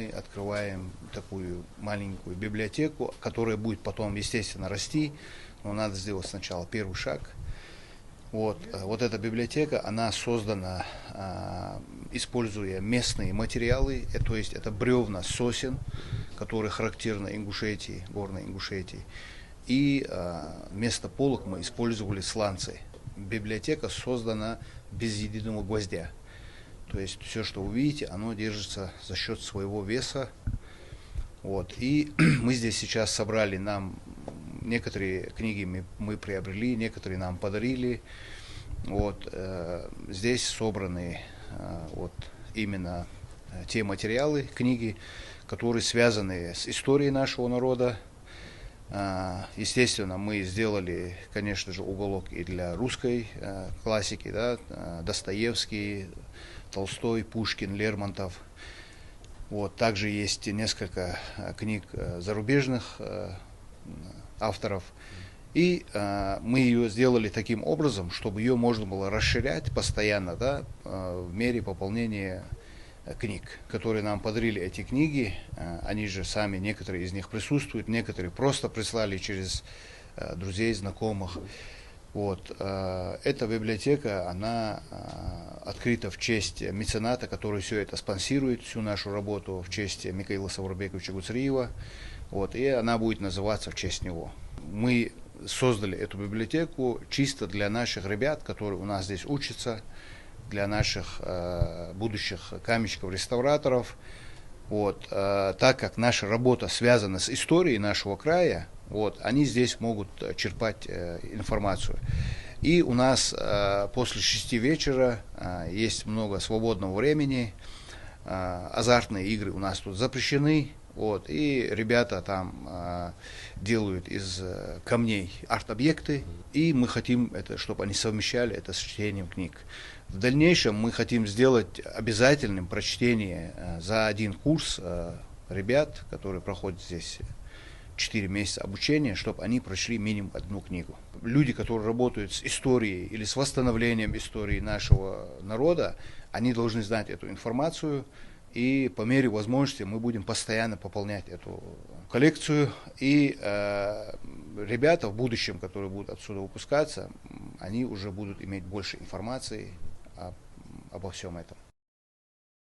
Мы открываем такую маленькую библиотеку, которая будет потом, естественно, расти, но надо сделать сначала первый шаг. Вот эта библиотека, она создана, используя местные материалы, то есть это бревна сосен, которые характерны Ингушетии, горной Ингушетии. И вместо полок мы использовали сланцы. Библиотека создана без единого гвоздя. То есть все, что вы видите, оно держится за счет своего веса. И мы здесь сейчас собрали, нам некоторые книги мы приобрели, некоторые нам подарили. Здесь собраны именно те материалы, книги, которые связаны с историей нашего народа. Естественно, мы сделали, конечно же, уголок и для русской классики, Достоевский, Толстой, Пушкин, Лермонтов. Также есть несколько книг зарубежных авторов. И мы ее сделали таким образом, чтобы ее можно было расширять постоянно, в мере пополнения книг, которые нам подарили эти книги. Они же сами, некоторые из них присутствуют, некоторые просто прислали через друзей, знакомых. Эта библиотека, она открыта в честь мецената, который все это спонсирует, всю нашу работу, в честь Микаила Савурбековича Гуцериева. И она будет называться в честь него. Мы создали эту библиотеку чисто для наших ребят, которые у нас здесь учатся, для наших будущих каменщиков-реставраторов. Так как наша работа связана с историей нашего края, они здесь могут черпать информацию. И у нас после 6 вечера есть много свободного времени. Азартные игры у нас тут запрещены. И ребята там делают из камней арт-объекты. И мы хотим, чтобы они совмещали это с чтением книг. В дальнейшем мы хотим сделать обязательным прочтение за один курс ребят, которые проходят здесь 4 месяца обучения, чтобы они прочли минимум одну книгу. Люди, которые работают с историей или с восстановлением истории нашего народа, они должны знать эту информацию, и по мере возможности мы будем постоянно пополнять эту коллекцию. И ребята в будущем, которые будут отсюда выпускаться, они уже будут иметь больше информации обо всем этом.